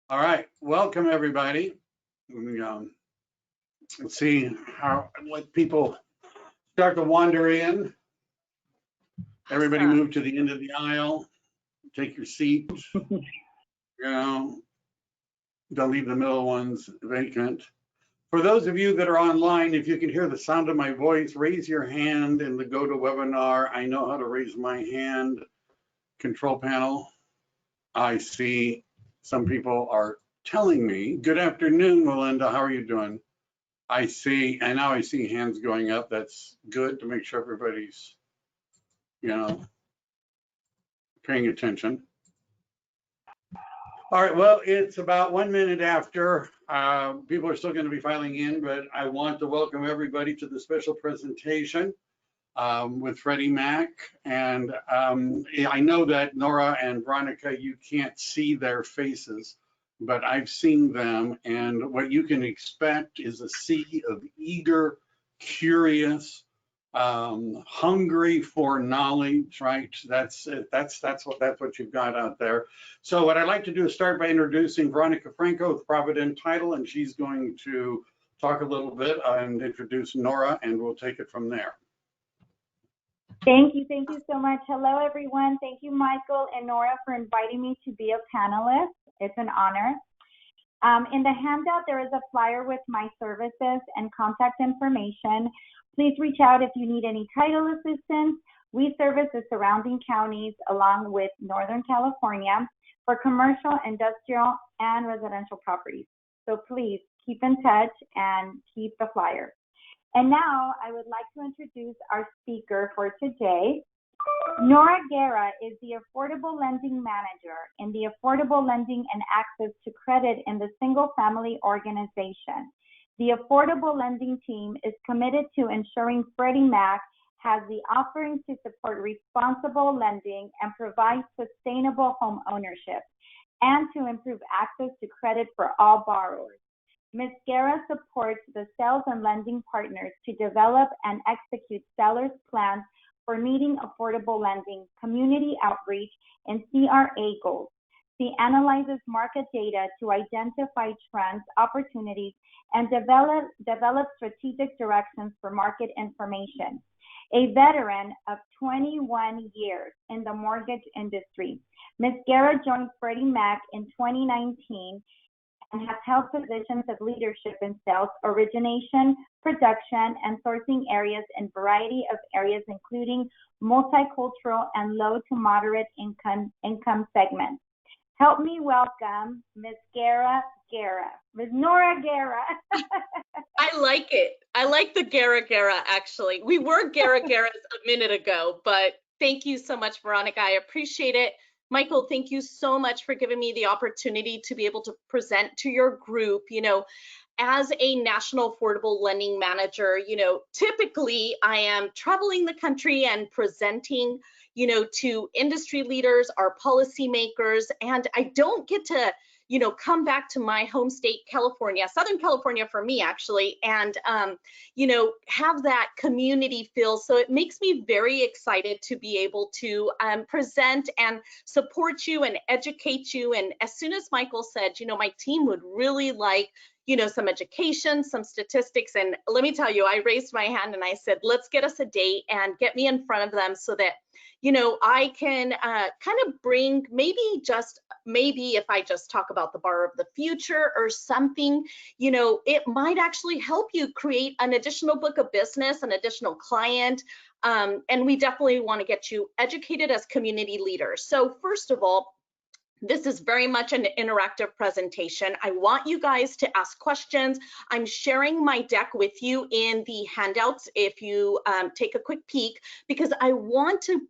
All right, welcome everybody. Let's see what people start to wander in. Everybody move to the end of the aisle. Take your seat. Don't leave the middle ones vacant. For those of you that are online, if you can hear the sound of my voice, raise your hand in the GoToWebinar. I know how to raise my hand. Control panel. I see some people are telling me, good afternoon, Melinda, how are you doing? I see, and now I see hands going up. That's good to make sure everybody's, paying attention. All right, well, it's about 1 minute after. People are still going to be filing in, but I want to welcome everybody to the special presentation with Freddie Mac. And I know that Nora and Veronica, you can't see their faces, but I've seen them. And what you can expect is a sea of eager, curious, hungry for knowledge, right? That's what you've got out there. So what I'd like to do is start by introducing Veronica Franco with Provident Title, and she's going to talk a little bit and introduce Nora, and we'll take it from there. Thank you so much. Hello, everyone. Thank you, Michael and Nora, for inviting me to be a panelist. It's an honor. In the handout, there is a flyer with my services and contact information. Please reach out if you need any title assistance. We service the surrounding counties along with Northern California for commercial, industrial, and residential properties. So please keep in touch and keep the flyer. And now I would like to introduce our speaker for today. Nora Guerra is the Affordable Lending Manager in the Affordable Lending and Access to Credit in the Single Family Organization. The Affordable Lending team is committed to ensuring Freddie Mac has the offerings to support responsible lending and provide sustainable home ownership, and to improve access to credit for all borrowers. Ms. Guerra supports the sales and lending partners to develop and execute sellers' plans for meeting affordable lending, community outreach, and CRA goals. She analyzes market data to identify trends, opportunities, and develop strategic directions for market information. A veteran of 21 years in the mortgage industry, Ms. Guerra joined Freddie Mac in 2019 and has held positions of leadership in sales, origination, production, and sourcing areas in a variety of areas, including multicultural and low to moderate income segments. Help me welcome Ms. Guerra, Ms. Nora Guerra. I like it. I like the Guerra, actually. We were Guerras a minute ago, but thank you so much, Veronica. I appreciate it. Michael, thank you so much for giving me the opportunity to be able to present to your group. As a national affordable lending manager, typically I am traveling the country and presenting, to industry leaders, our policymakers, and I don't get to, come back to my home state, California, Southern California for me actually, and, have that community feel. So it makes me very excited to be able to present and support you and educate you. And as soon as Michael said, my team would really like, some education, some statistics. And let me tell you, I raised my hand and I said, let's get us a date and get me in front of them so that, I can kind of bring maybe if I just talk about the borrower of the future or something, it might actually help you create an additional book of business, an additional client. And we definitely want to get you educated as community leaders. So first of all, this is very much an interactive presentation. I want you guys to ask questions. I'm sharing my deck with you in the handouts if you take a quick peek, because I want to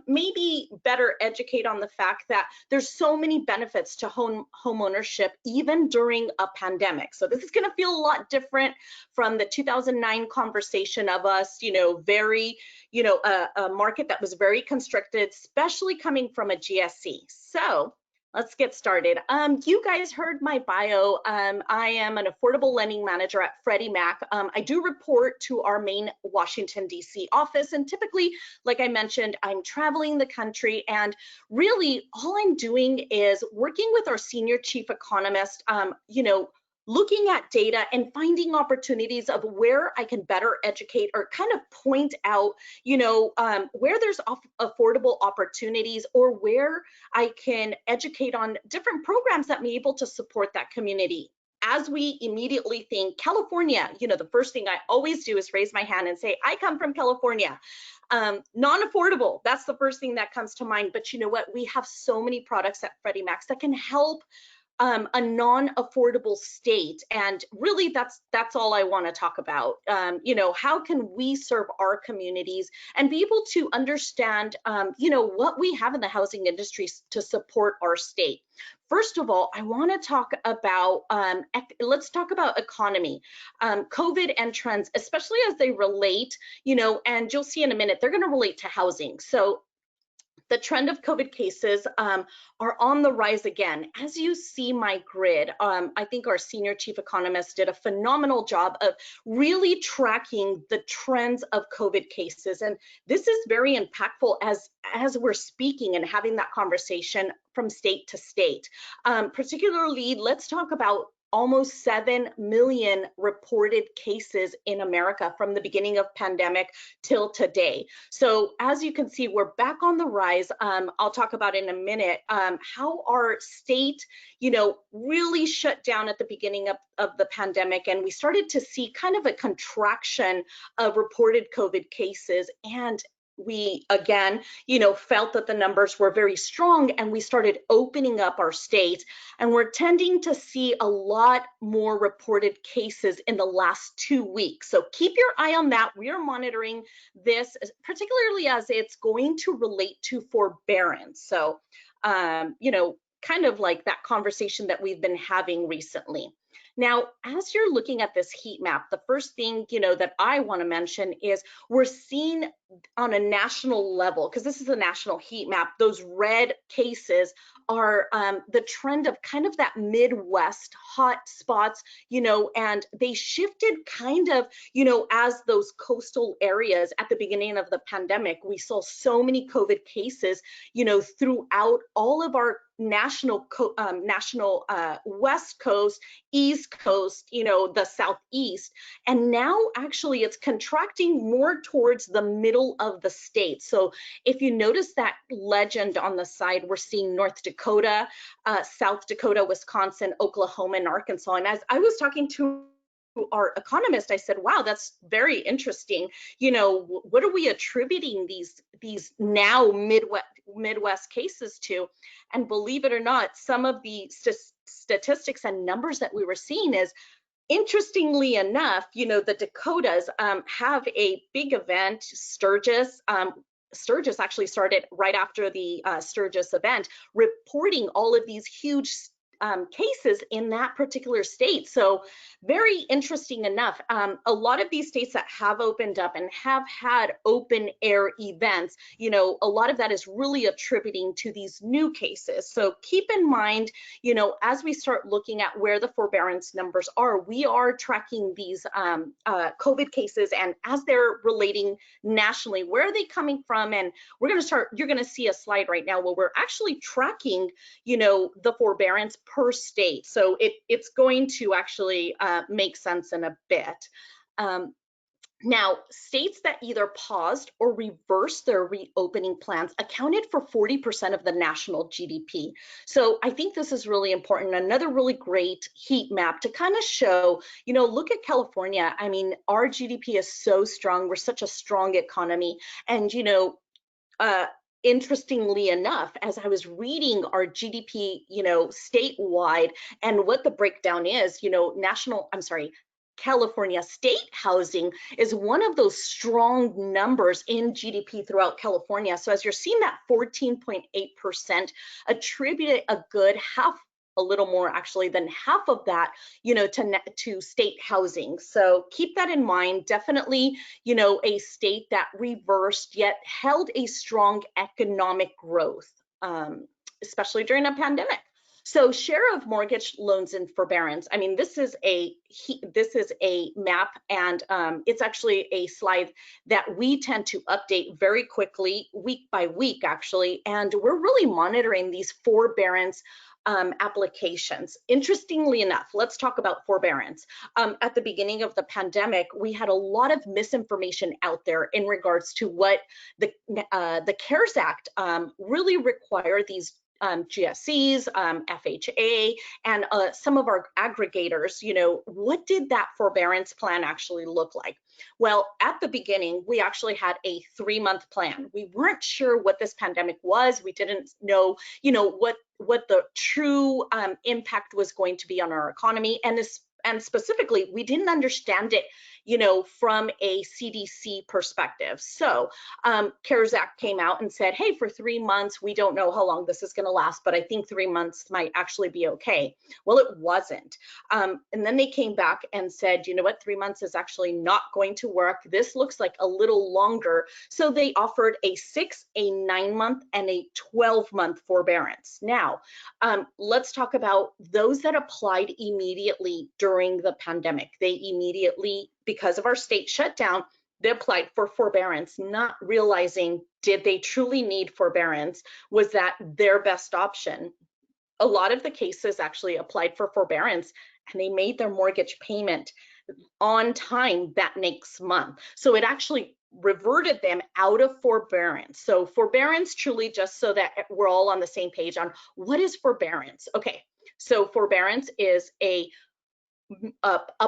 maybe better educate on the fact that there's so many benefits to home ownership, even during a pandemic. So this is gonna feel a lot different from the 2009 conversation of us, very, a market that was very constricted, especially coming from a GSE. So Let's get started. You guys heard my bio. I am an affordable lending manager at Freddie Mac. I do report to our main Washington, D.C. office, and typically, like I mentioned, I'm traveling the country, and really all I'm doing is working with our senior chief economist, looking at data and finding opportunities of where I can better educate or kind of point out, where there's affordable opportunities or where I can educate on different programs that may be able to support that community. As we immediately think California, the first thing I always do is raise my hand and say, I come from California. Non-affordable, that's the first thing that comes to mind. But you know what? We have so many products at Freddie Mac that can help a non-affordable state, and really that's all I want to talk about. How can we serve our communities and be able to understand what we have in the housing industry to support our state. First of all, I want to talk about let's talk about economy, COVID and trends, especially as they relate, and you'll see in a minute, they're going to relate to housing. So the trend of COVID cases are on the rise again. As you see my grid, I think our senior chief economist did a phenomenal job of really tracking the trends of COVID cases. And this is very impactful as we're speaking and having that conversation from state to state. Particularly, let's talk about almost 7 million reported cases in America from the beginning of pandemic till today. So as you can see, we're back on the rise. I'll talk about in a minute how our state, really shut down at the beginning of the pandemic, and we started to see kind of a contraction of reported COVID cases. And we again, felt that the numbers were very strong, and we started opening up our state, and we're tending to see a lot more reported cases in the last 2 weeks. So keep your eye on that. We are monitoring this, particularly as it's going to relate to forbearance. So, kind of like that conversation that we've been having recently. Now, as you're looking at this heat map, the first thing, that I want to mention is we're seeing on a national level, because this is a national heat map, those red cases are the trend of kind of that Midwest hot spots, and they shifted kind of, as those coastal areas at the beginning of the pandemic. We saw so many COVID cases, throughout all of our national West Coast, East Coast, the Southeast, and now actually it's contracting more towards the middle of the state. So if you notice that legend on the side, we're seeing North Dakota, South Dakota, Wisconsin, Oklahoma, and Arkansas. And as I was talking to our economist, I said, wow, that's very interesting. What are we attributing these now Midwest cases to? And believe it or not, some of the statistics and numbers that we were seeing is, interestingly enough, the Dakotas have a big event, Sturgis. Sturgis actually started right after the Sturgis event, reporting all of these huge cases in that particular state. So very interesting enough, a lot of these states that have opened up and have had open air events, a lot of that is really attributing to these new cases. So keep in mind, as we start looking at where the forbearance numbers are, we are tracking these COVID cases, and as they're relating nationally, where are they coming from? And we're going to start, you're going to see a slide right now where we're actually tracking, the forbearance per state. So it's going to actually make sense in a bit. Now, states that either paused or reversed their reopening plans accounted for 40% of the national GDP. So I think this is really important. Another really great heat map to kind of show, look at California. I mean, our GDP is so strong. We're such a strong economy. And, interestingly enough, as I was reading our GDP, statewide, and what the breakdown is, California state housing is one of those strong numbers in GDP throughout California. So as you're seeing that 14.8% attributed a good half, a little more actually than half of that, to state housing. So keep that in mind. Definitely, a state that reversed yet held a strong economic growth. especially during a pandemic. So share of mortgage loans in forbearance. I mean, this is a map, and it's actually a slide that we tend to update very quickly, week by week, actually. And we're really monitoring these forbearance applications. Interestingly enough, let's talk about forbearance. At the beginning of the pandemic, we had a lot of misinformation out there in regards to what the CARES Act really required these GSEs, FHA, and some of our aggregators. You know, what did that forbearance plan actually look like? Well, at the beginning, we actually had a 3-month plan. We weren't sure what this pandemic was. We didn't know, you know, what the true impact was going to be on our economy, and specifically, we didn't understand it, you know, from a CDC perspective. So CARES Act came out and said, hey, for 3 months, we don't know how long this is going to last, but I think 3 months might actually be okay. Well, it wasn't. And then they came back and said, you know what, 3 months is actually not going to work. This looks like a little longer. So they offered a 6, a 9-month, and a 12-month forbearance. Now, let's talk about those that applied immediately during the pandemic. They immediately, because of our state shutdown, they applied for forbearance, not realizing, did they truly need forbearance? Was that their best option? A lot of the cases actually applied for forbearance and they made their mortgage payment on time that next month. So it actually reverted them out of forbearance. So forbearance, truly, just so that we're all on the same page on what is forbearance. Okay, so forbearance is a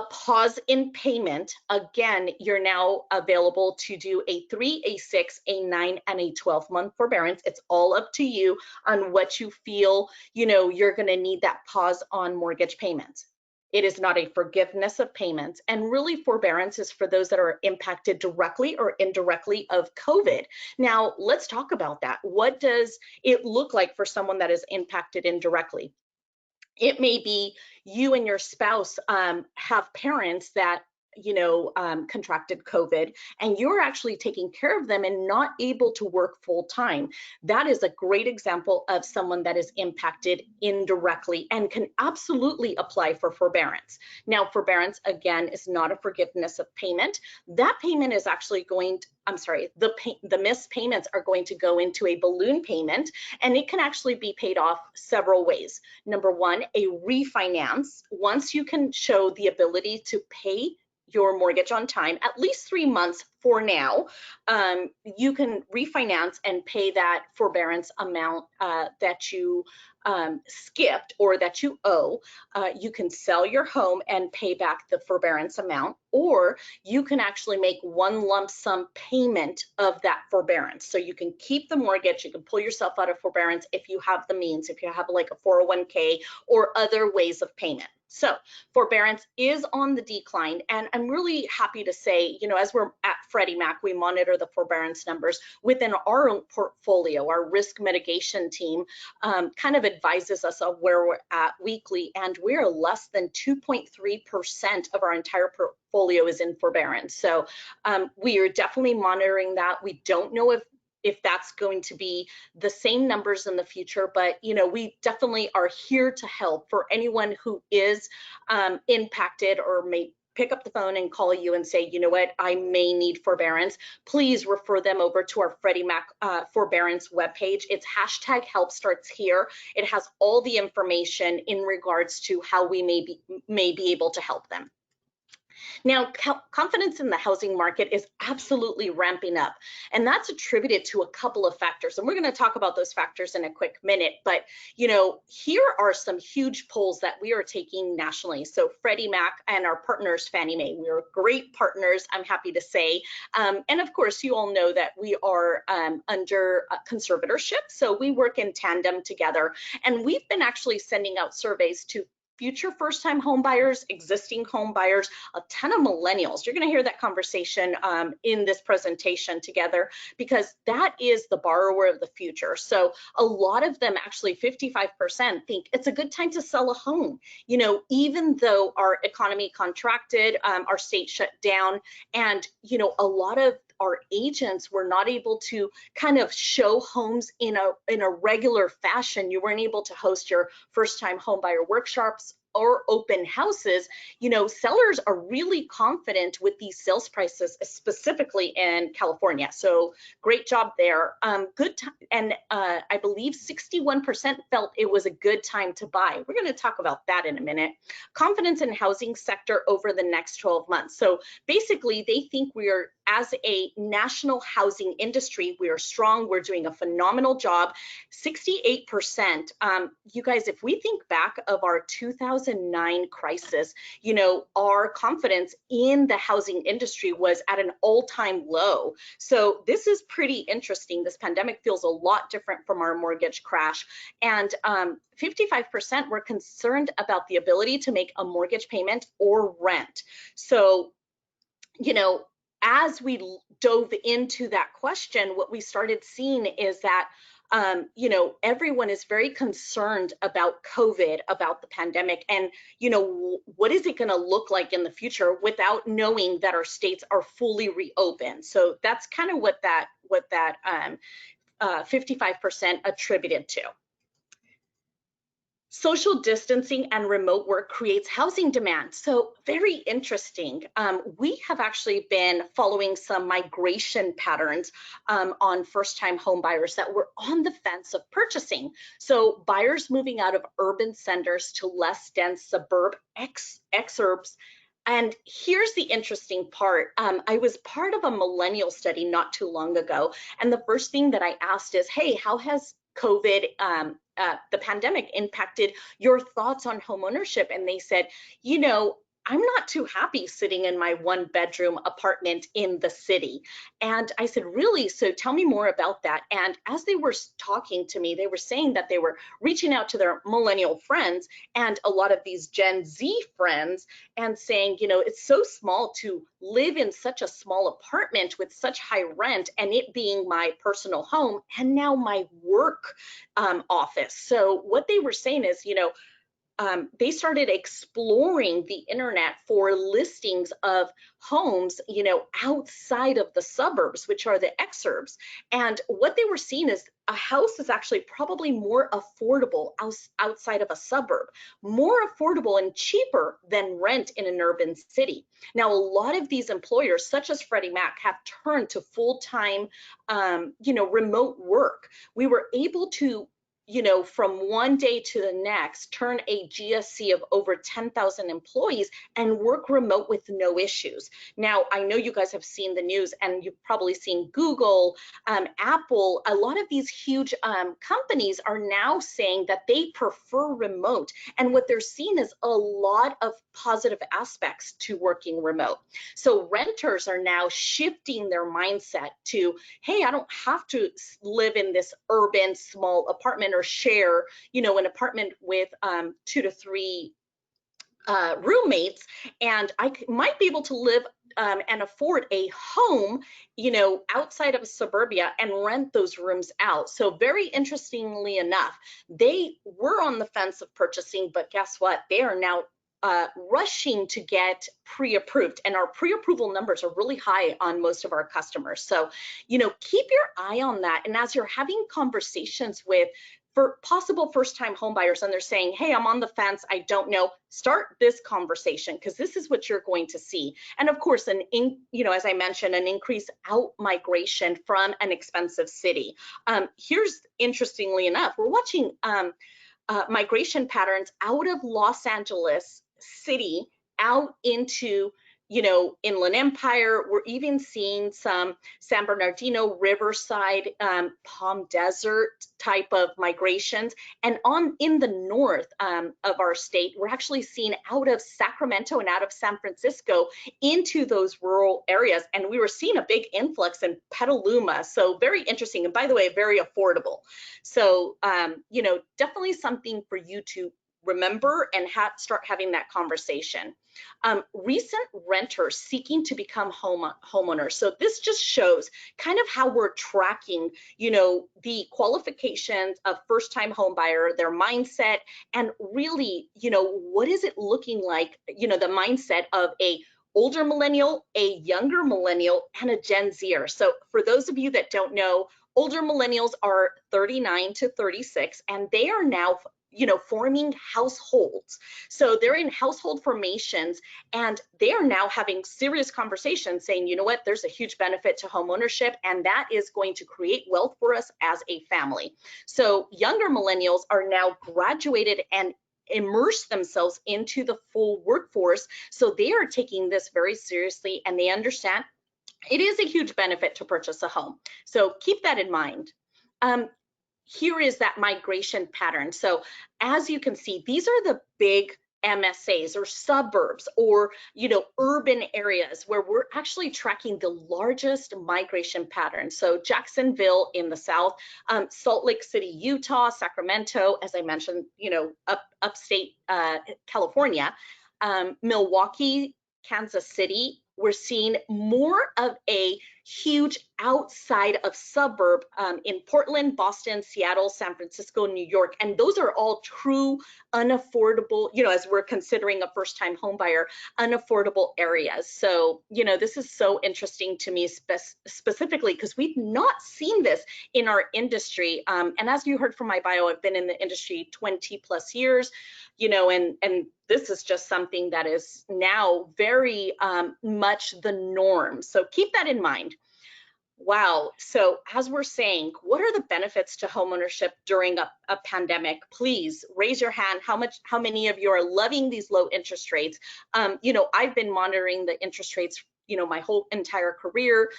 pause in payment. Again, you're now available to do a 3, a 6, a 9, and a 12-month forbearance. It's all up to you on what you feel, you know, you're going to need that pause on mortgage payments. It is not a forgiveness of payments, and really forbearance is for those that are impacted directly or indirectly of COVID. Now, let's talk about that. What does it look like for someone that is impacted indirectly? It may be you and your spouse have parents that, you know, contracted COVID, and you're actually taking care of them and not able to work full time. That is a great example of someone that is impacted indirectly and can absolutely apply for forbearance. Now, forbearance, again, is not a forgiveness of payment. That payment is actually going to, the missed payments are going to go into a balloon payment, and it can actually be paid off several ways. Number one, a refinance. Once you can show the ability to pay your mortgage on time, at least 3 months for now, you can refinance and pay that forbearance amount that you skipped or that you owe. You can sell your home and pay back the forbearance amount, or you can actually make one lump sum payment of that forbearance. So you can keep the mortgage, you can pull yourself out of forbearance if you have the means, if you have like a 401k or other ways of payment. So forbearance is on the decline, and I'm really happy to say, you know, as we're at Freddie Mac, we monitor the forbearance numbers within our own portfolio. Our risk mitigation team kind of advises us of where we're at weekly, and we're less than 2.3% of our entire portfolio is in forbearance. So we are definitely monitoring that. We don't know if that's going to be the same numbers in the future, but you know, we definitely are here to help for anyone who is impacted or may pick up the phone and call you and say, you know what, I may need forbearance. Please refer them over to our Freddie Mac forbearance webpage. It's #HelpStartsHere. It has all the information in regards to how we may be able to help them. Now, confidence in the housing market is absolutely ramping up, and that's attributed to a couple of factors. And we're going to talk about those factors in a quick minute. But, you know, here are some huge polls that we are taking nationally. So Freddie Mac and our partners, Fannie Mae, we are great partners, I'm happy to say. And of course, you all know that we are under conservatorship. So we work in tandem together. And we've been actually sending out surveys to future first-time home buyers, existing home buyers, a ton of millennials. You're going to hear that conversation in this presentation together, because that is the borrower of the future. So a lot of them, actually 55%, think it's a good time to sell a home. You know, even though our economy contracted, our state shut down, and you know, a lot of our agents were not able to kind of show homes in a regular fashion. You weren't able to host your first-time home buyer workshops or open houses. Sellers are really confident with these sales prices, specifically in California. So great job there. Good time, and I believe 61% felt it was a good time to buy. We're going to talk about that in a minute. Confidence in housing sector over the next 12 months. So basically, they think we are, as a national housing industry, we are strong. We're doing a phenomenal job. 68%. You guys, if we think back of our 2009 crisis, our confidence in the housing industry was at an all-time low. So this is pretty interesting. This pandemic feels a lot different from our mortgage crash. And 55% were concerned about the ability to make a mortgage payment or rent. So, as we dove into that question, what we started seeing is that everyone is very concerned about COVID, about the pandemic, and, what is it going to look like in the future without knowing that our states are fully reopened. So that's kind of what that 55% attributed to. Social distancing and remote work creates housing demand. So very interesting. We have actually been following some migration patterns on first-time home buyers that were on the fence of purchasing. So buyers moving out of urban centers to less dense suburb exurbs. And here's the interesting part. I was part of a millennial study not too long ago. And the first thing that I asked is, hey, how has COVID, the pandemic, impacted your thoughts on home ownership? And they said, I'm not too happy sitting in my 1-bedroom apartment in the city. And I said, really? So tell me more about that. And as they were talking to me, they were saying that they were reaching out to their millennial friends and a lot of these Gen Z friends and saying, it's so small to live in such a small apartment with such high rent, and it being my personal home and now my work office. So what they were saying is, they started exploring the internet for listings of homes, outside of the suburbs, which are the exurbs. And what they were seeing is a house is actually probably more affordable outside of a suburb, more affordable and cheaper than rent in an urban city. Now, a lot of these employers, such as Freddie Mac, have turned to full-time, remote work. We were able to from one day to the next, turn a GSC of over 10,000 employees and work remote with no issues. Now, I know you guys have seen the news and you've probably seen Google, Apple, a lot of these huge companies are now saying that they prefer remote. And what they're seeing is a lot of positive aspects to working remote. So renters are now shifting their mindset to, hey, I don't have to live in this urban small apartment or share, an apartment with 2 to 3 roommates, and I might be able to live and afford a home, outside of suburbia and rent those rooms out. So very interestingly enough, they were on the fence of purchasing, but guess what? They are now rushing to get pre-approved, and our pre-approval numbers are really high on most of our customers. So, keep your eye on that. And as you're having conversations with possible first-time home buyers and they're saying, hey, I'm on the fence, I don't know, start this conversation, because this is what you're going to see. And of course, as I mentioned, an increased out migration from an expensive city. Here's, interestingly enough, we're watching migration patterns out of Los Angeles City out into Inland Empire. We're even seeing some San Bernardino, Riverside, Palm Desert type of migrations. And in the north of our state, we're actually seeing out of Sacramento and out of San Francisco into those rural areas. And we were seeing a big influx in Petaluma. So very interesting. And by the way, very affordable. So, definitely something for you to remember and start having that conversation. Recent renters seeking to become homeowners. So this just shows kind of how we're tracking, the qualifications of first-time home buyer, their mindset, and really, what is it looking like, the mindset of a older millennial, a younger millennial, and a Gen Zer. So for those of you that don't know, older millennials are 39 to 36, and they are now, forming households. So they're in household formations, and they are now having serious conversations saying, you know what, there's a huge benefit to home ownership, and that is going to create wealth for us as a family. So younger millennials are now graduated and immerse themselves into the full workforce. So they are taking this very seriously, and they understand it is a huge benefit to purchase a home. So keep that in mind. Here is that migration pattern. So as you can see, these are the big MSAs or suburbs or, urban areas where we're actually tracking the largest migration pattern. So Jacksonville in the south, Salt Lake City, Utah, Sacramento, as I mentioned, upstate California, Milwaukee, Kansas City. We're seeing more of a huge outside of suburb in Portland, Boston, Seattle, San Francisco, New York, and those are all true unaffordable, as we're considering a first-time home buyer, unaffordable areas. So, this is so interesting to me specifically because we've not seen this in our industry. And as you heard from my bio, I've been in the industry 20 plus years, and this is just something that is now very much the norm. So keep that in mind. Wow. So as we're saying, what are the benefits to homeownership during a pandemic? Please raise your hand. How many of you are loving these low interest rates? I've been monitoring the interest rates my whole entire career.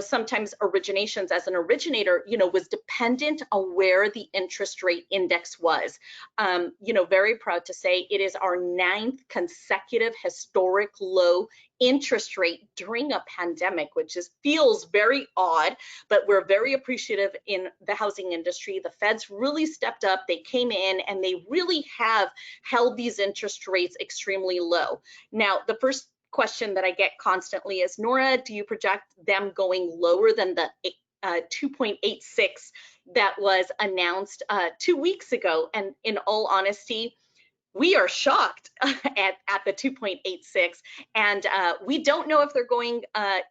Sometimes originations as an originator, was dependent on where the interest rate index was. Very proud to say it is our 9th consecutive historic low interest rate during a pandemic, which feels very odd, but we're very appreciative in the housing industry. The feds really stepped up, they came in, and they really have held these interest rates extremely low. Now, the first question that I get constantly is, Nora, do you project them going lower than the 2.86 that was announced 2 weeks ago? And in all honesty, we are shocked at the 2.86, and we don't know if they're going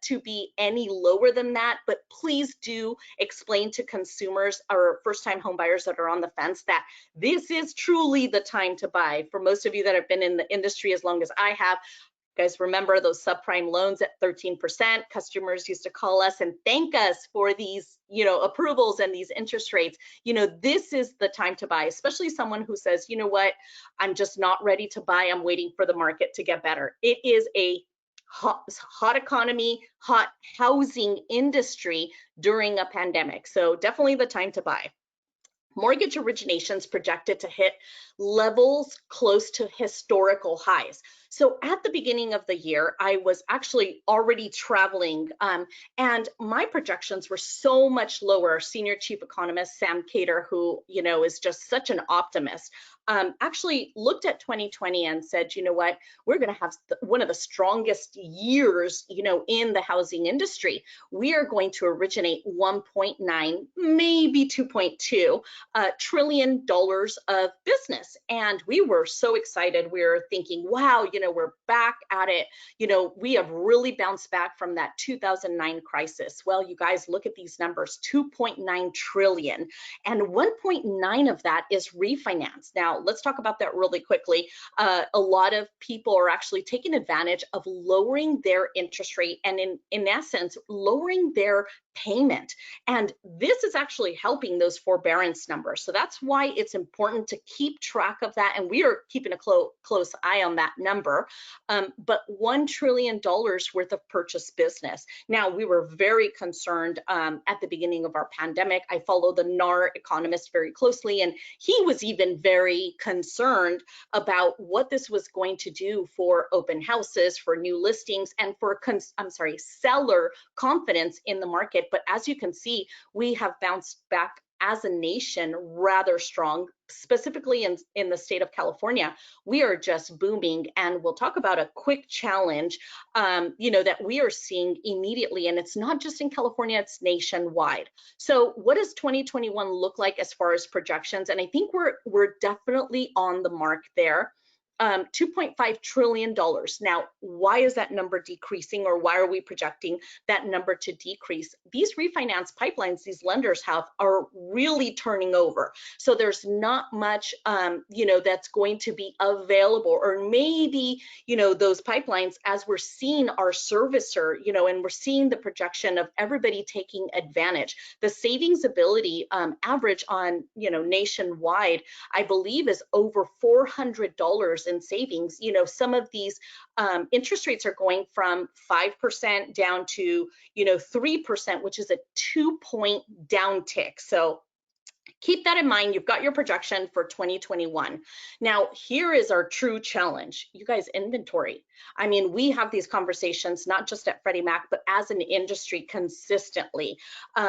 to be any lower than that, but please do explain to consumers or first-time home buyers that are on the fence that this is truly the time to buy. For most of you that have been in the industry as long as I have, you guys remember those subprime loans at 13%? Customers used to call us and thank us for these, approvals and these interest rates. This is the time to buy, especially someone who says, you know what, I'm just not ready to buy. I'm waiting for the market to get better. It is a hot economy, hot housing industry during a pandemic. So definitely the time to buy. Mortgage originations projected to hit levels close to historical highs. So at the beginning of the year, I was actually already traveling, and my projections were so much lower. Our senior chief economist, Sam Cater, who is just such an optimist, actually looked at 2020 and said, you know what, we're going to have one of the strongest years, in the housing industry. We are going to originate 1.9, maybe 2.2 trillion dollars of business. And we were so excited. We were thinking, wow, we're back at it. We have really bounced back from that 2009 crisis. Well, you guys, look at these numbers, 2.9 trillion, and 1.9 of that is refinance. Now, let's talk about that really quickly. A lot of people are actually taking advantage of lowering their interest rate and in essence, lowering their payment. And this is actually helping those forbearance numbers. So that's why it's important to keep track of that. And we are keeping a close eye on that number. But $1 trillion worth of purchase business. Now, we were very concerned at the beginning of our pandemic. I follow the Nora economist very closely, and he was even very concerned about what this was going to do for open houses, for new listings, and for seller confidence in the market. But as you can see, we have bounced back as a nation rather strong, specifically in the state of California. We are just booming, and we'll talk about a quick challenge, that we are seeing immediately, and it's not just in California, it's nationwide. So what does 2021 look like as far as projections? And I think we're definitely on the mark there. $2.5 trillion. Now, why is that number decreasing, or why are we projecting that number to decrease? These refinance pipelines these lenders have are really turning over. So there's not much, that's going to be available, or maybe, those pipelines, as we're seeing our servicer, and we're seeing the projection of everybody taking advantage. The savings ability average on, nationwide, I believe, is over $400 in savings. Some of these interest rates are going from 5% down to, 3%, which is a 2-point downtick. So keep that in mind. You've got your projection for 2021. Now, here is our true challenge. You guys, inventory. I mean, we have these conversations, not just at Freddie Mac, but as an industry consistently. We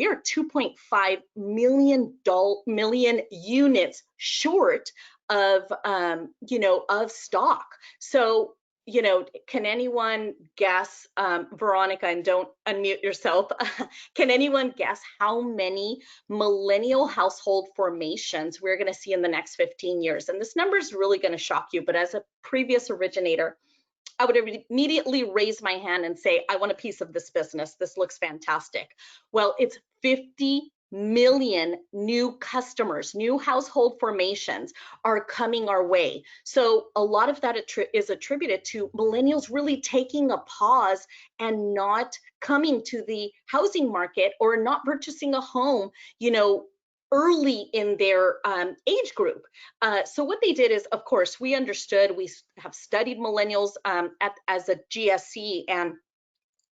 are 2.5 million units short of, of stock. So, can anyone guess, Veronica, and don't unmute yourself, can anyone guess how many millennial household formations we're going to see in the next 15 years? And this number is really going to shock you, but as a previous originator, I would immediately raise my hand and say, I want a piece of this business. This looks fantastic. Well, it's 50 million new customers, new household formations are coming our way. So a lot of that is attributed to millennials really taking a pause and not coming to the housing market, or not purchasing a home, early in their age group. So what they did is, of course, we understood, we have studied millennials as a GSE and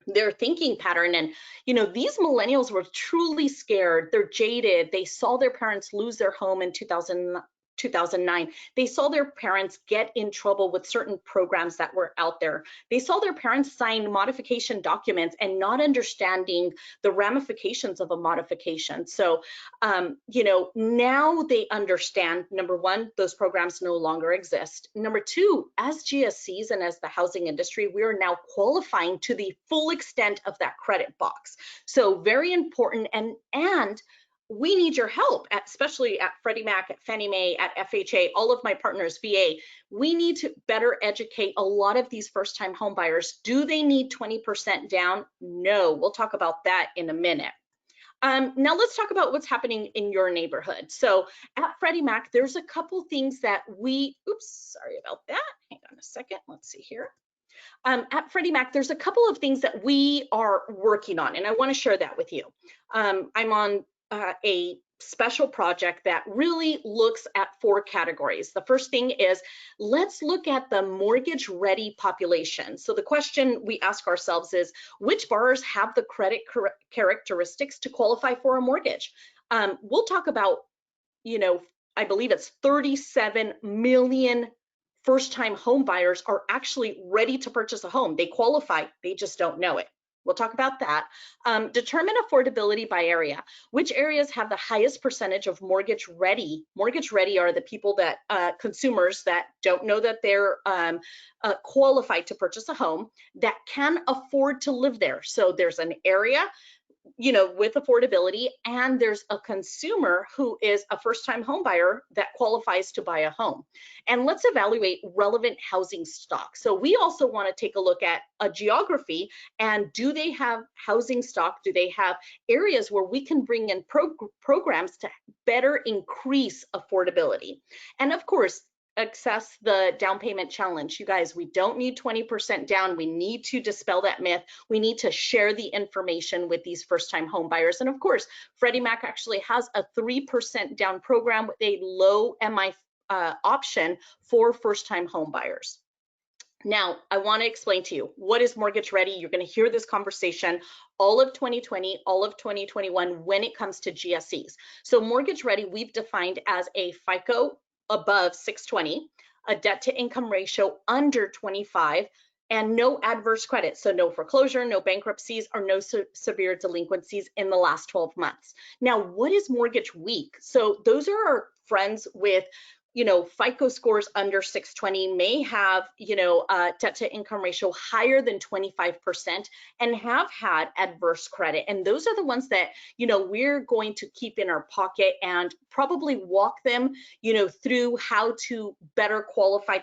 their thinking pattern. And, these millennials were truly scared. They're jaded. They saw their parents lose their home in 2009. They saw their parents get in trouble with certain programs that were out there. They saw their parents sign modification documents and not understanding the ramifications of a modification. So, now they understand, number one, those programs no longer exist. Number two, as GSCs and as the housing industry, we are now qualifying to the full extent of that credit box. So very important, and we need your help, especially at Freddie Mac, at Fannie Mae, at FHA, all of my partners, VA. We need to better educate a lot of these first-time home buyers. Do they need 20% down? No, we'll talk about that in a minute. Now let's talk about what's happening in your neighborhood. So at Freddie Mac, there's a couple things that sorry about that. Hang on a second, let's see here. At Freddie Mac, there's a couple of things that we are working on, and I want to share that with you. I'm on a special project that really looks at 4 categories. The first thing is, let's look at the mortgage ready population. So the question we ask ourselves is, which borrowers have the credit characteristics to qualify for a mortgage? We'll talk about, I believe it's 37 million first-time home buyers are actually ready to purchase a home. They qualify, they just don't know it. We'll talk about that. Determine affordability by area. Which areas have the highest percentage of mortgage ready? Mortgage ready are the people that, consumers that don't know that they're qualified to purchase a home, that can afford to live there. So there's an area, with affordability, and there's a consumer who is a first-time home buyer that qualifies to buy a home. And let's evaluate relevant housing stock. So we also want to take a look at a geography, and do they have housing stock? Do they have areas where we can bring in programs to better increase affordability? And of course, access the down payment challenge. You guys, we don't need 20% down. We need to dispel that myth. We need to share the information with these first-time home buyers. And of course, Freddie Mac actually has a 3% down program with a low MI option for first-time home buyers. Now, I want to explain to you, what is mortgage ready? You're going to hear this conversation all of 2020, all of 2021 when it comes to GSEs. So mortgage ready, we've defined as a FICO above 620, a debt to income ratio under 25, and no adverse credit. So no foreclosure, no bankruptcies, or no severe delinquencies in the last 12 months. Now, what is mortgage weak? So those are our friends with FICO scores under 620, may have, debt to income ratio higher than 25% and have had adverse credit. And those are the ones that, we're going to keep in our pocket and probably walk them, through how to better qualify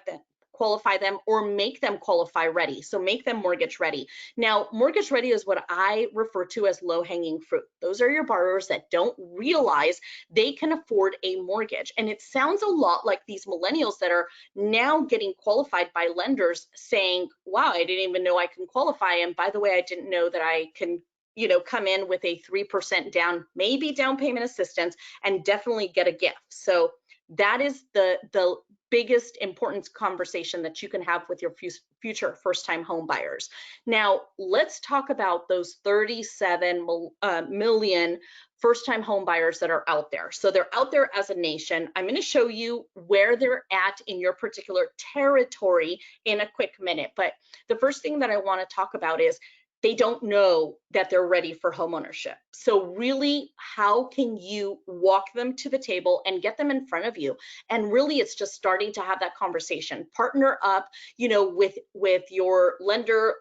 them or make them qualify ready. So make them mortgage ready. Now, mortgage ready is what I refer to as low hanging fruit. Those are your borrowers that don't realize they can afford a mortgage. And it sounds a lot like these millennials that are now getting qualified by lenders saying, wow, I didn't even know I can qualify. And by the way, I didn't know that I can come in with a 3% down, maybe down payment assistance, and definitely get a gift. So that is the biggest importance conversation that you can have with your future first-time home buyers. Now, let's talk about those 37 million first-time home buyers that are out there. So they're out there as a nation. I'm going to show you where they're at in your particular territory in a quick minute. But the first thing that I want to talk about is they don't know that they're ready for homeownership. So really, how can you walk them to the table and get them in front of you? And really, it's just starting to have that conversation. Partner up, with your lender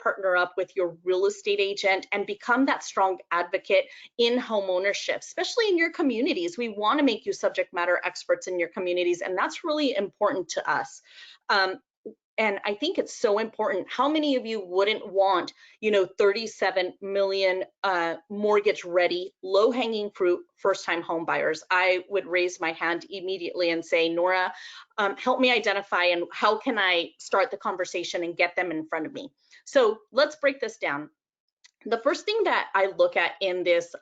partner up with your real estate agent, and become that strong advocate in homeownership, especially in your communities. We want to make you subject matter experts in your communities, and that's really important to us. And I think it's so important. How many of you wouldn't want, 37 million mortgage ready, low hanging fruit, first time home buyers? I would raise my hand immediately and say, Nora, help me identify, and how can I start the conversation and get them in front of me? So let's break this down. The first thing that I look at in this,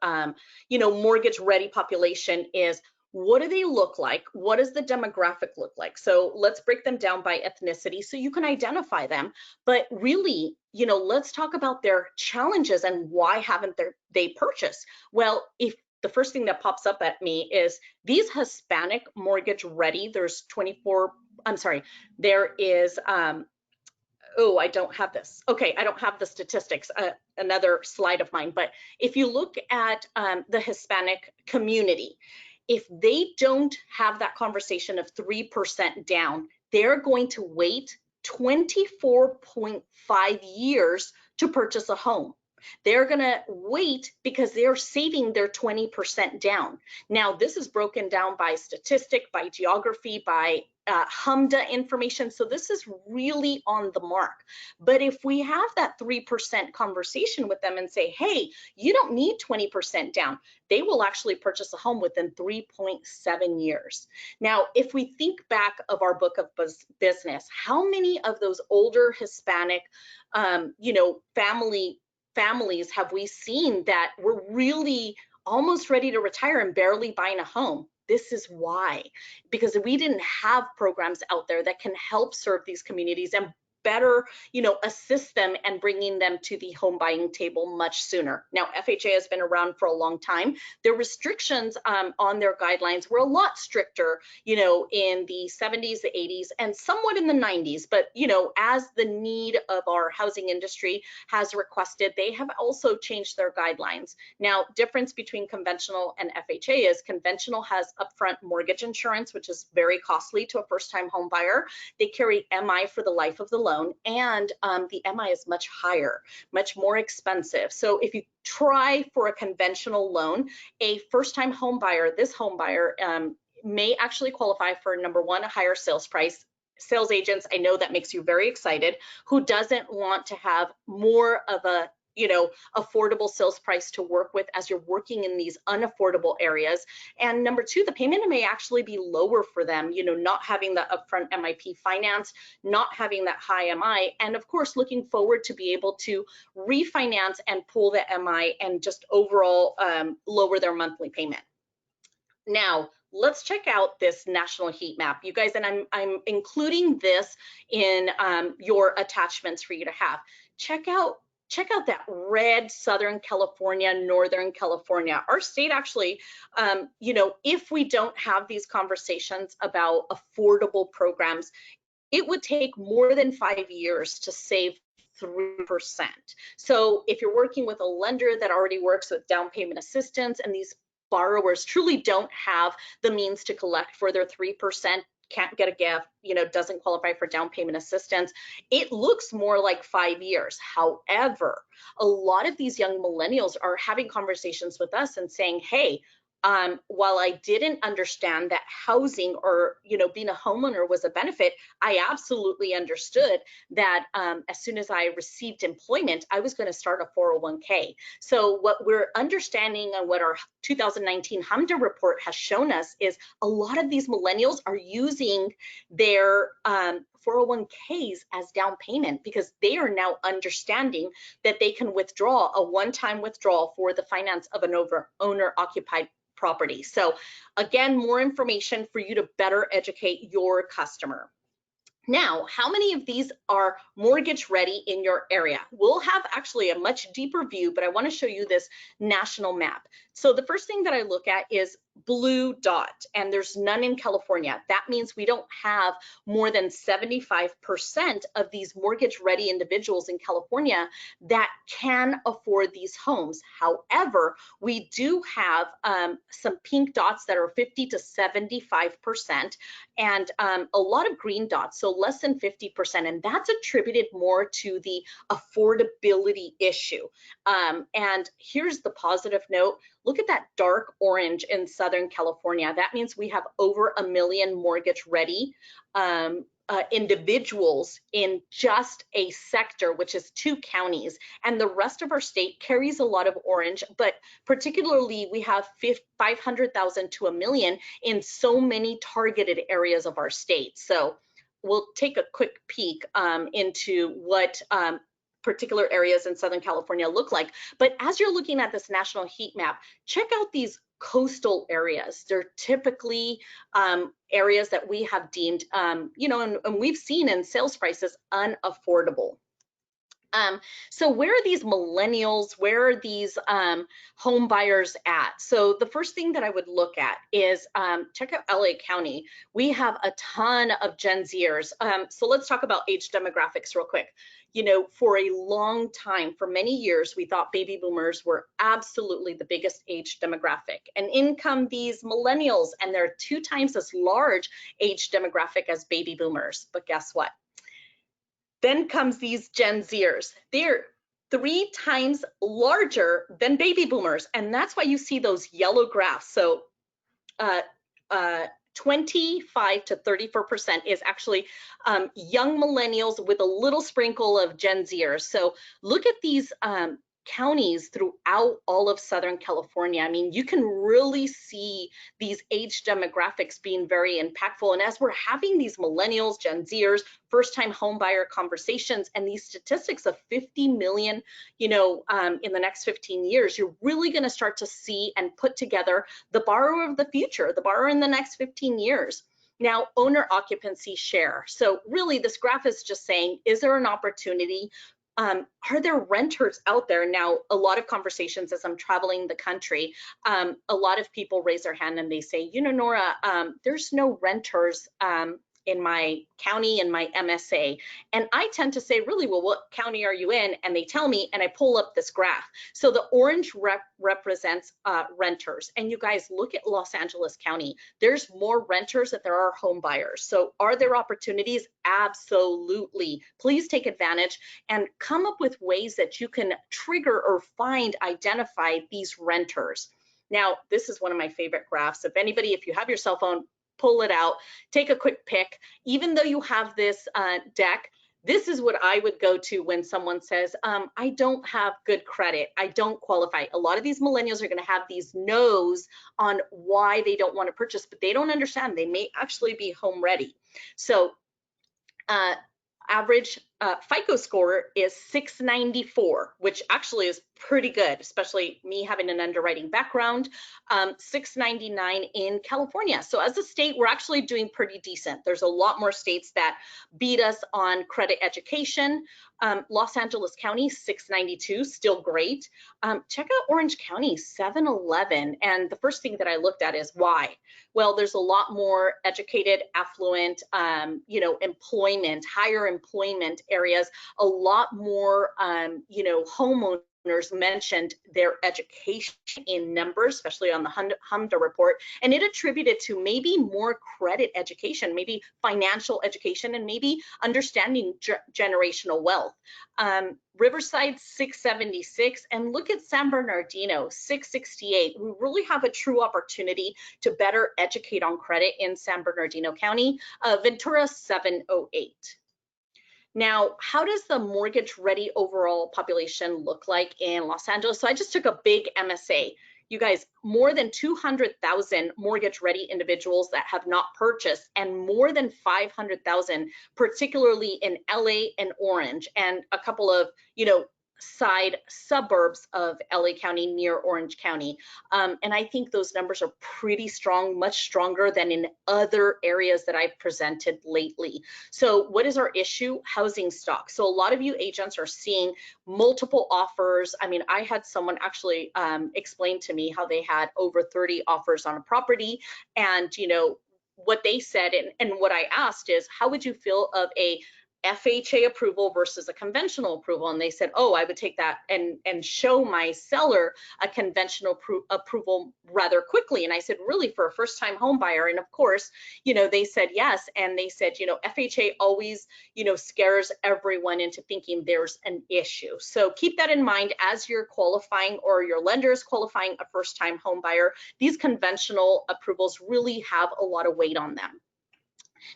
mortgage ready population is, what do they look like? What does the demographic look like? So let's break them down by ethnicity so you can identify them. But really, let's talk about their challenges and why haven't they purchased? Well, if the first thing that pops up at me is these Hispanic mortgage ready, there is, oh, I don't have this. Okay, I don't have the statistics, another slide of mine. But if you look at the Hispanic community, if they don't have that conversation of 3% down, they're going to wait 24.5 years to purchase a home. They're going to wait because they're saving their 20% down. Now, this is broken down by statistic, by geography, by HMDA information. So this is really on the mark. But if we have that 3% conversation with them and say, hey, you don't need 20% down, they will actually purchase a home within 3.7 years. Now, if we think back of our book of business, how many of those older Hispanic, families have we seen that were really almost ready to retire and barely buying a home? This is why, because we didn't have programs out there that can help serve these communities and better, assist them and bringing them to the home buying table much sooner. Now, FHA has been around for a long time. Their restrictions on their guidelines were a lot stricter, in the 70s, the 80s, and somewhat in the 90s. But, as the need of our housing industry has requested, they have also changed their guidelines. Now, difference between conventional and FHA is conventional has upfront mortgage insurance, which is very costly to a first-time home buyer. They carry MI for the life of the loan, and the MI is much higher, much more expensive. So if you try for a conventional loan, a first-time home buyer, this home buyer may actually qualify for, number one, a higher sales price. Sales agents, I know that makes you very excited. Who doesn't want to have more of a affordable sales price to work with as you're working in these unaffordable areas? And number two, the payment may actually be lower for them, not having the upfront MIP finance, not having that high MI, and of course, looking forward to be able to refinance and pull the MI and just overall lower their monthly payment. Now, let's check out this national heat map, you guys, and I'm including this in your attachments for you to have. Check out that red Southern California, Northern California. Our state actually, if we don't have these conversations about affordable programs, it would take more than 5 years to save 3%. So if you're working with a lender that already works with down payment assistance and these borrowers truly don't have the means to collect for their 3%, can't get a gift, doesn't qualify for down payment assistance. It looks more like 5 years. However, a lot of these young millennials are having conversations with us and saying, hey, while I didn't understand that housing or, being a homeowner was a benefit, I absolutely understood that as soon as I received employment, I was going to start a 401k. So what we're understanding and what our 2019 HMDA report has shown us is a lot of these millennials are using their 401ks as down payment because they are now understanding that they can withdraw a one-time withdrawal for the finance of an owner-occupied property. So again, more information for you to better educate your customer. Now, how many of these are mortgage ready in your area? We'll have actually a much deeper view, but I want to show you this national map. So the first thing that I look at is blue dot, and there's none in California. That means we don't have more than 75% of these mortgage ready individuals in California that can afford these homes. However, we do have some pink dots that are 50 to 75% and a lot of green dots, so less than 50%, and that's attributed more to the affordability issue. And here's the positive note. Look at that dark orange in Southern California. That means we have over 1 million mortgage ready individuals in just a sector, which is 2 counties. And the rest of our state carries a lot of orange, but particularly we have 500,000 to 1 million in so many targeted areas of our state. So we'll take a quick peek into what particular areas in Southern California look like. But as you're looking at this national heat map, check out these coastal areas. They're typically areas that we have deemed, and we've seen in sales prices unaffordable. So where are these millennials? Where are these home buyers at? So the first thing that I would look at is check out LA County. We have a ton of Gen Zers. So let's talk about age demographics real quick. For a long time, for many years, we thought baby boomers were absolutely the biggest age demographic. And in come these millennials, and they're 2 times as large age demographic as baby boomers. But guess what? Then comes these Gen Zers. They're 3 times larger than baby boomers. And that's why you see those yellow graphs. So 25 to 34% is actually young millennials with a little sprinkle of Gen Zers. So look at these counties throughout all of Southern California. I mean, you can really see these age demographics being very impactful. And as we're having these millennials, Gen Zers, first-time home buyer conversations, and these statistics of 50 million, in the next 15 years, you're really going to start to see and put together the borrower of the future, the borrower in the next 15 years. Now, owner occupancy share. So really, this graph is just saying, is there an opportunity? Are there renters out there? Now, a lot of conversations as I'm traveling the country, a lot of people raise their hand and they say, Nora, there's no renters in my county, in my MSA. And I tend to say, really, well, what county are you in? And they tell me, and I pull up this graph. So the orange represents renters. And you guys look at Los Angeles County. There's more renters than there are home buyers. So are there opportunities? Absolutely. Please take advantage and come up with ways that you can trigger or identify these renters. Now, this is one of my favorite graphs. If you have your cell phone, pull it out, take a quick pic. Even though you have this deck, this is what I would go to when someone says, I don't have good credit, I don't qualify. A lot of these millennials are gonna have these no's on why they don't wanna purchase, but they don't understand they may actually be home ready. So average FICO score is 694, which actually is pretty good, especially me having an underwriting background, 699 in California. So as a state, we're actually doing pretty decent. There's a lot more states that beat us on credit education. Los Angeles County, 692, still great. Check out Orange County, 711. And the first thing that I looked at is why? Well, there's a lot more educated, affluent, employment, higher employment areas, a lot more, homeowners mentioned their education in numbers, especially on the HMDA report, and it attributed to maybe more credit education, maybe financial education, and maybe understanding generational wealth. Riverside 676, and look at San Bernardino 668. We really have a true opportunity to better educate on credit in San Bernardino County. Ventura 708. Now, how does the mortgage ready overall population look like in Los Angeles? So I just took a big MSA. You guys, more than 200,000 mortgage ready individuals that have not purchased, and more than 500,000, particularly in LA and Orange, and a couple of, side suburbs of LA County near Orange County. And I think those numbers are pretty strong, much stronger than in other areas that I've presented lately. So what is our issue? Housing stock. So a lot of you agents are seeing multiple offers. I mean, I had someone actually explain to me how they had over 30 offers on a property, and what they said, and what I asked is, how would you feel of a FHA approval versus a conventional approval? And they said, oh, I would take that and show my seller a conventional approval rather quickly. And I said, really, for a first-time home buyer? And of course, they said yes. And they said, FHA always, scares everyone into thinking there's an issue. So keep that in mind as you're qualifying, or your lender is qualifying a first-time home buyer. These conventional approvals really have a lot of weight on them.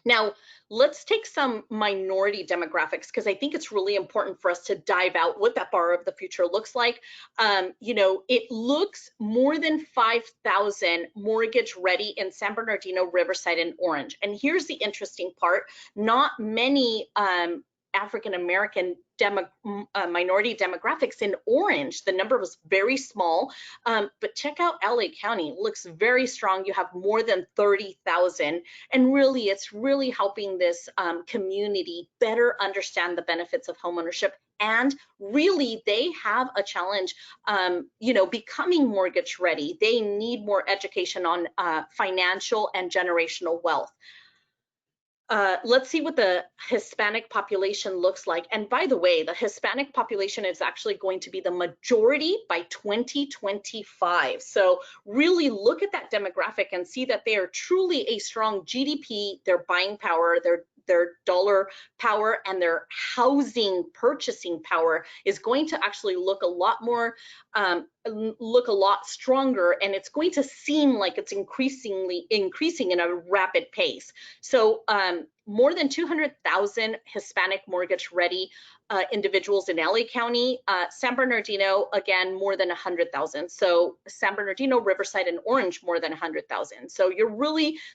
Now, let's take some minority demographics, because I think it's really important for us to dive out what that borrower of the future looks like. It looks more than 5,000 mortgage ready in San Bernardino, Riverside, and Orange. And here's the interesting part. Not many African-American minority demographics in Orange. The number was very small, but check out LA County. It looks very strong. You have more than 30,000, and really, it's really helping this community better understand the benefits of homeownership. And really, they have a challenge, becoming mortgage ready. They need more education on financial and generational wealth. Let's see what the Hispanic population looks like. And by the way, the Hispanic population is actually going to be the majority by 2025. So really look at that demographic and see that they are truly a strong GDP, their buying power, their dollar power, and their housing purchasing power is going to actually look a lot more, look a lot stronger, and it's going to seem like it's increasing in a rapid pace. So more than 200,000 Hispanic mortgage ready individuals in LA County. San Bernardino, again, more than 100,000. So San Bernardino, Riverside, and Orange, more than 100,000. So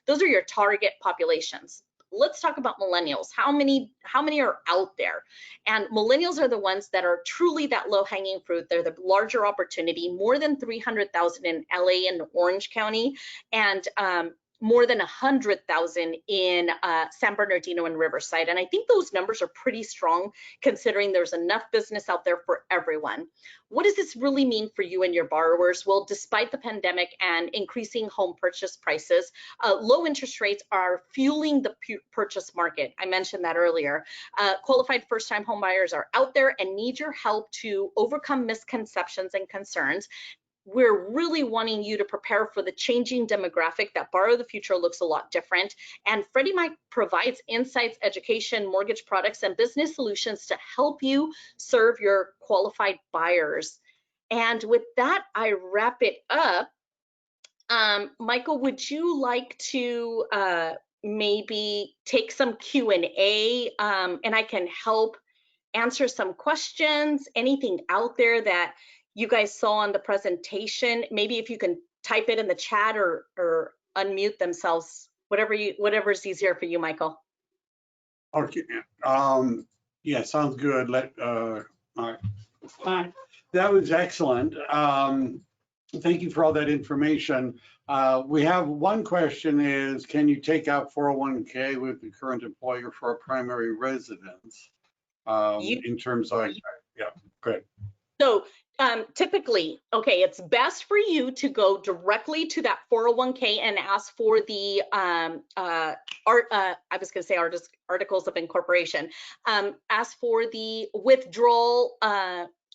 those are your target populations. Let's talk about millennials. How many are out there? And millennials are the ones that are truly that low-hanging fruit. They're the larger opportunity, more than 300,000 in LA and Orange County, and more than 100,000 in San Bernardino and Riverside. And I think those numbers are pretty strong, considering there's enough business out there for everyone. What does this really mean for you and your borrowers? Well, despite the pandemic and increasing home purchase prices, low interest rates are fueling the purchase market. I mentioned that earlier. Qualified first-time home buyers are out there and need your help to overcome misconceptions and concerns. We're really wanting you to prepare for the changing demographic. That borrow the future looks a lot different. And Freddie Mac provides insights, education, mortgage products, and business solutions to help you serve your qualified buyers. And with that, I wrap it up. Michael, would you like to maybe take some Q&A, and I can help answer some questions? Anything out there that you guys saw on the presentation? Maybe if you can type it in the chat or unmute themselves, whatever's easier for you, Michael. Okay. Yeah, sounds good. All right. That was excellent. Thank you for all that information. We have one question is, can you take out 401k with the current employer for a primary residence? In terms of, yeah, good. So typically, okay, it's best for you to go directly to that 401k and ask for the I was going to say articles of incorporation. Ask for the withdrawal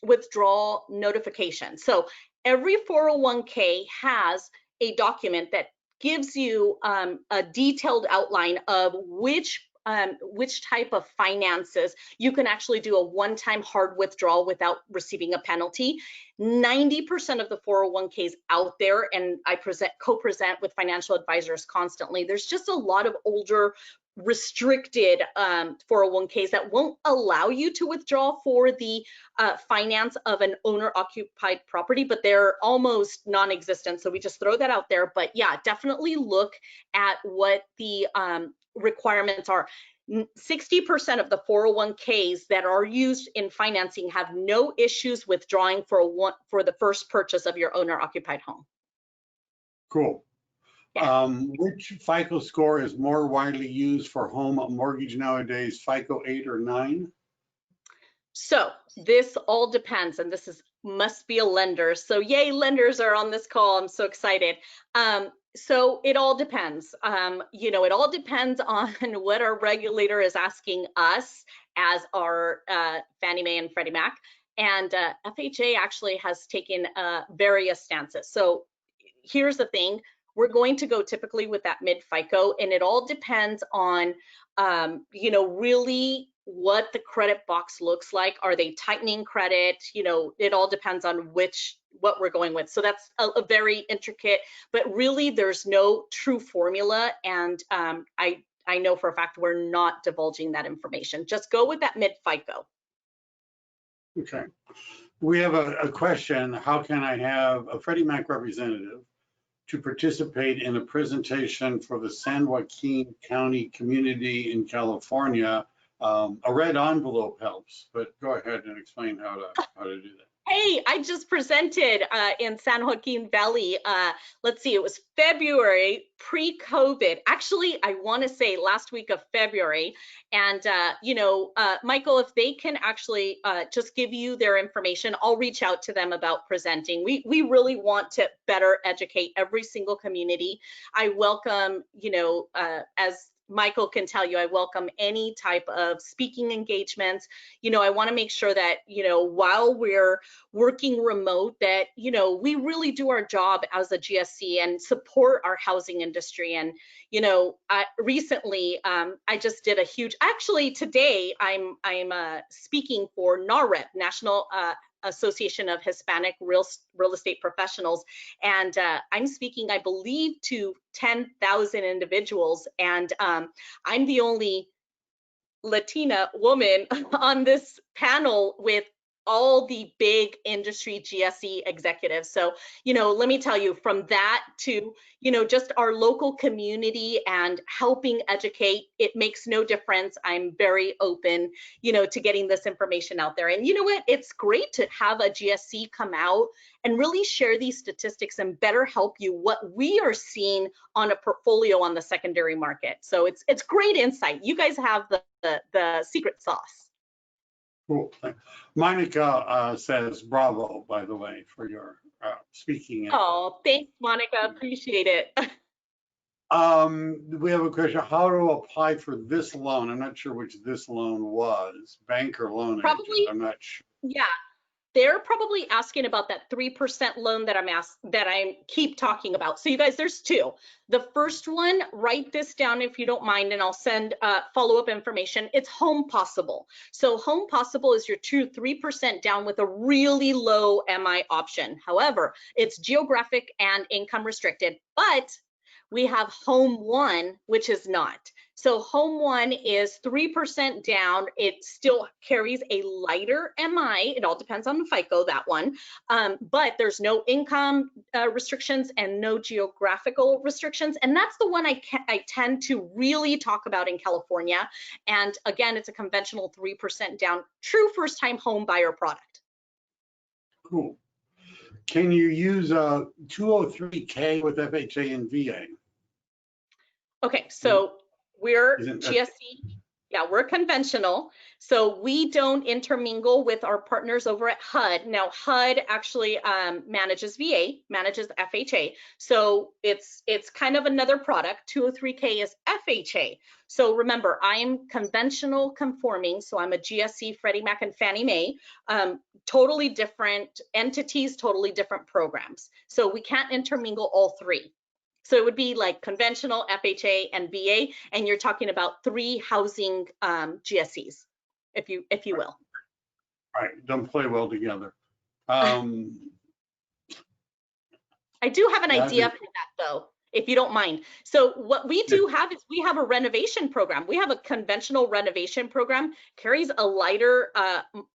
withdrawal notification. So every 401k has a document that gives you a detailed outline of which type of finances you can actually do a one-time hard withdrawal without receiving a penalty. 90% of the 401ks out there, and I co-present with financial advisors constantly, there's just a lot of older restricted 401ks that won't allow you to withdraw for the finance of an owner-occupied property, but they're almost non-existent. So we just throw that out there. But yeah, definitely look at what the requirements are. 60% of the 401ks that are used in financing have no issues withdrawing for the first purchase of your owner-occupied home. Cool. Yeah. Which FICO score is more widely used for home mortgage nowadays, FICO 8 or 9? So this all depends, and this must be a lender. So yay, lenders are on this call. I'm so excited. So it all depends. You know, it all depends on what our regulator is asking us as our Fannie Mae and Freddie Mac. And FHA actually has taken various stances. So here's the thing. We're going to go typically with that mid FICO, and it all depends on, you know, really what the credit box looks like. Are they tightening credit? You know, it all depends on what we're going with. So that's a very intricate, but really there's no true formula. And I know for a fact we're not divulging that information. Just go with that mid FICO. Okay. We have a question. How can I have a Freddie Mac representative to participate in a presentation for the San Joaquin County community in California? A red envelope helps, but go ahead and explain how to do that. Hey, I just presented in San Joaquin Valley. Let's see, it was February pre-COVID. Actually, I want to say last week of February. And, you know, Michael, if they can actually just give you their information, I'll reach out to them about presenting. We really want to better educate every single community. I welcome, you know, as Michael can tell you, I welcome any type of speaking engagements. You know, I want to make sure that, you know, while we're working remote, that, you know, we really do our job as a GSC and support our housing industry. And, you know, recently, I just did a huge, actually today, I'm speaking for NAREP, National Association of Hispanic Real Estate Professionals. And I'm speaking, I believe, to 10,000 individuals. And I'm the only Latina woman on this panel with all the big industry GSE executives. So, you know, let me tell you, from that to, you know, just our local community and helping educate, it makes no difference. I'm very open, you know, to getting this information out there. And you know what? It's great to have a GSC come out and really share these statistics and better help you what we are seeing on a portfolio on the secondary market. So it's great insight. You guys have the secret sauce. Cool. Monica says bravo, by the way, for your speaking. Oh, thanks, Monica. Appreciate it. We have a question. How to apply for this loan? I'm not sure which this loan was. Bank or loan Probably, agent? I'm not sure. Yeah. They're probably asking about that 3% loan that I keep talking about. So you guys, there's two. The first one, write this down if you don't mind, and I'll send follow-up information. It's Home Possible. So Home Possible is your 3% down with a really low MI option. However, it's geographic and income restricted, but we have Home One, which is not. So Home One is 3% down. It still carries a lighter MI. It all depends on the FICO, that one. But there's no income restrictions and no geographical restrictions. And that's the one I tend to really talk about in California. And again, it's a conventional 3% down, true first-time home buyer product. Cool. Can you use a 203K with FHA and VA? Okay, so we're GSC. Yeah, we're conventional. So we don't intermingle with our partners over at HUD. Now, HUD actually manages VA, manages FHA. So it's kind of another product. 203K is FHA. So remember, I'm conventional conforming. So I'm a GSE, Freddie Mac, and Fannie Mae. Totally different entities, totally different programs. So we can't intermingle all three. So it would be like conventional, FHA, and VA, and you're talking about 3 housing GSEs, if you will. Right, don't play well together. I do have an Yeah, idea for that though, if you don't mind. So what we do have is we have a renovation program. We have a conventional renovation program, carries a lighter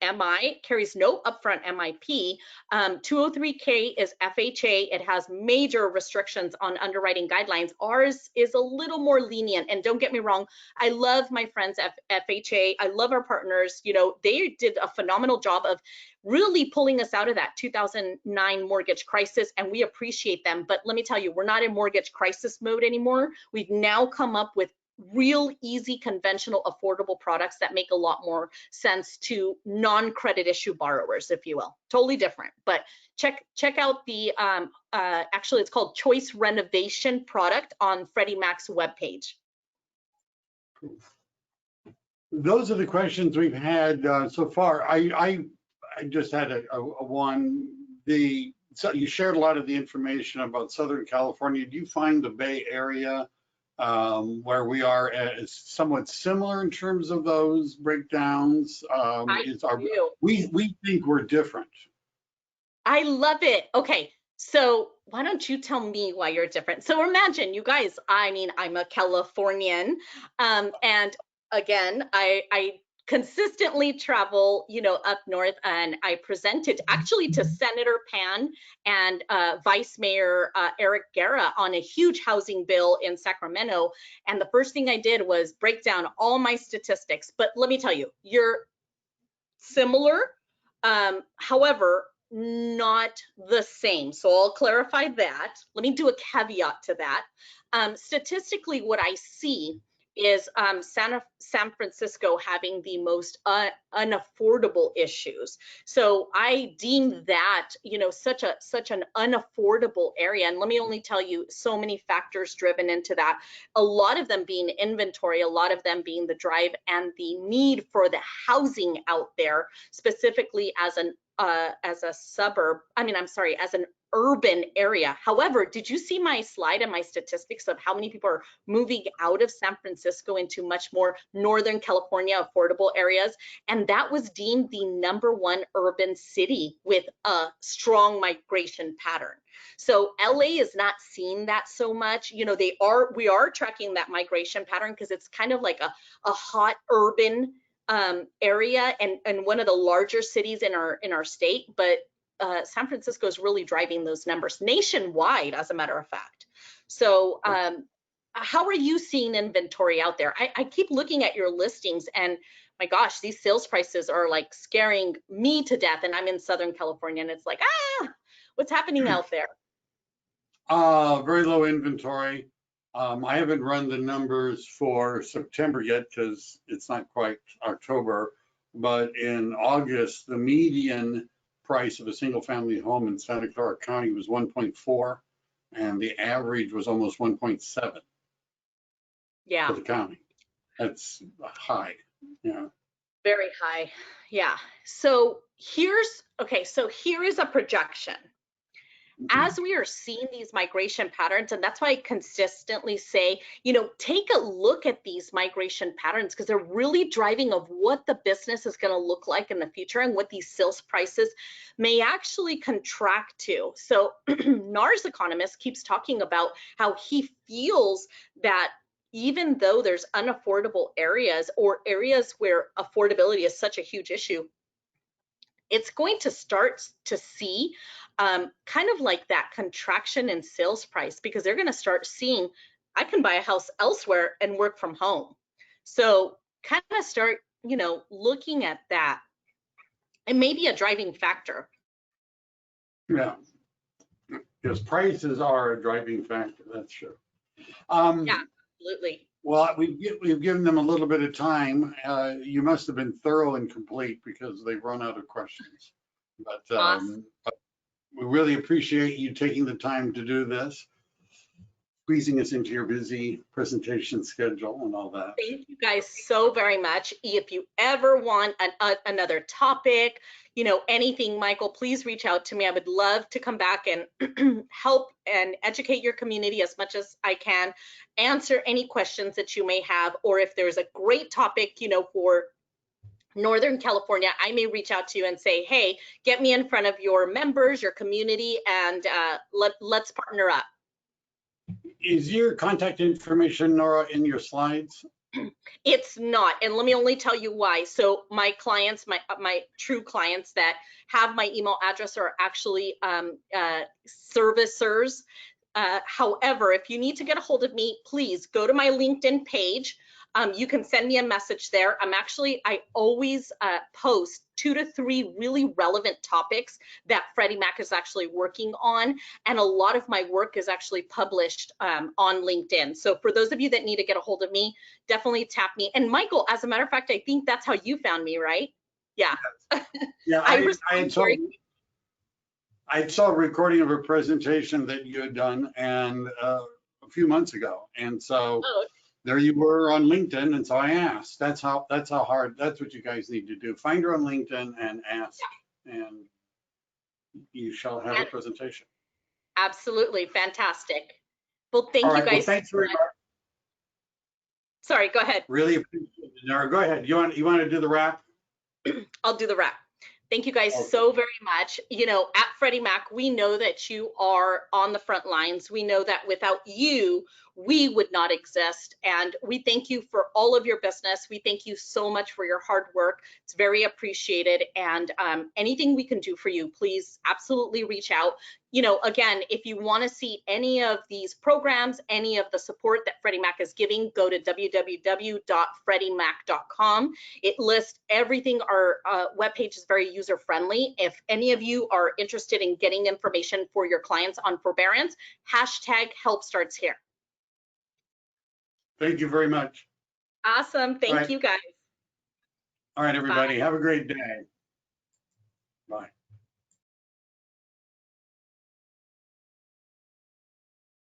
MI, carries no upfront MIP. 203K is FHA. It has major restrictions on underwriting guidelines. Ours is a little more lenient. And don't get me wrong, I love my friends at FHA. I love our partners. You know, they did a phenomenal job of really pulling us out of that 2009 mortgage crisis, and we appreciate them. But let me tell you, we're not in mortgage crisis mode anymore. We've now come up with real easy, conventional, affordable products that make a lot more sense to non-credit issue borrowers, if you will. Totally different. But check out the, actually it's called Choice Renovation product on Freddie Mac's webpage. those are the questions we've had so far. I just had a one. So you shared a lot of the information about Southern California. Do you find the Bay Area where we are somewhat similar in terms of those breakdowns? We think we're different. I love it. Okay, so why don't you tell me why you're different? So imagine, you guys, I mean, I'm a Californian, and again, I consistently travel, you know, up north, and I presented actually to Senator Pan and Vice Mayor Eric Guerra on a huge housing bill in Sacramento. And the first thing I did was break down all my statistics. But let me tell you, you're similar, however, not the same. So I'll clarify that. Let me do a caveat to that. Statistically, what I see is San Francisco having the most unaffordable issues. So I deem that, you know, such an unaffordable area. And let me only tell you, so many factors driven into that. A lot of them being inventory, a lot of them being the drive and the need for the housing out there, specifically as a suburb. I mean, I'm sorry, as an urban area. However, did you see my slide and my statistics of how many people are moving out of San Francisco into much more Northern California affordable areas? And that was deemed the #1 urban city with a strong migration pattern. So LA is not seeing that so much. You know, we are tracking that migration pattern because it's kind of like a hot urban area and one of the larger cities in our state, but San Francisco is really driving those numbers nationwide, as a matter of fact. So how are you seeing inventory out there? I keep looking at your listings, and my gosh, these sales prices are like scaring me to death. And I'm in Southern California, and it's like, what's happening out there? Very low inventory. I haven't run the numbers for September yet because it's not quite October, but in August, the median price of a single family home in Santa Clara County was 1.4, and the average was almost 1.7. Yeah. For the county. That's high. Yeah. Very high. Yeah. So here is a projection. As we are seeing these migration patterns, and that's why I consistently say, you know, take a look at these migration patterns because they're really driving of what the business is going to look like in the future and what these sales prices may actually contract to. So NAR's economist keeps talking about how he feels that even though there's unaffordable areas or areas where affordability is such a huge issue, it's going to start to see kind of like that contraction in sales price because they're going to start seeing, I can buy a house elsewhere and work from home. So kind of start, you know, looking at that. It may be a driving factor. Yeah, because prices are a driving factor, that's true. Yeah, absolutely. Well, we've given them a little bit of time. You must have been thorough and complete because they've run out of questions. Awesome. But we really appreciate you taking the time to do this, squeezing us into your busy presentation schedule and all that. Thank you guys so very much. If you ever want another topic, you know, anything, Michael, please reach out to me. I would love to come back and help and educate your community as much as I can, answer any questions that you may have, or if there's a great topic, you know, for Northern California, I may reach out to you and say, hey, get me in front of your members, your community, and let's partner up. Is your contact information, Nora, in your slides? It's not, and let me only tell you why. So my clients, my true clients that have my email address are actually servicers. However, if you need to get a hold of me, please go to my LinkedIn page. You can send me a message there. I always post 2 to 3 really relevant topics that Freddie Mac is actually working on. And a lot of my work is actually published on LinkedIn. So for those of you that need to get a hold of me, definitely tap me. And Michael, as a matter of fact, I think that's how you found me, right? Yeah. Yeah, I saw a recording of a presentation that you had done and a few months ago. And so there you were on LinkedIn, and so I asked. That's how hard. That's what you guys need to do. Find her on LinkedIn and ask, and you shall have a presentation. Absolutely, fantastic. Well, thank you guys. Well, thanks very much. Sorry, go ahead. Really appreciate it, Nora. Go ahead. You want to do the wrap? I'll do the wrap. Thank you guys so very much. You know, at Freddie Mac, we know that you are on the front lines. We know that without you, we would not exist. And we thank you for all of your business. We thank you so much for your hard work. It's very appreciated. And anything we can do for you, please absolutely reach out. You know, again, if you want to see any of these programs, any of the support that Freddie Mac is giving, go to www.freddiemac.com. It lists everything. Our webpage is very user-friendly. If any of you are interested in getting information for your clients on forbearance, #help starts here. Thank you very much. Awesome. Thank you, guys. All right, everybody. Bye. Have a great day. Bye.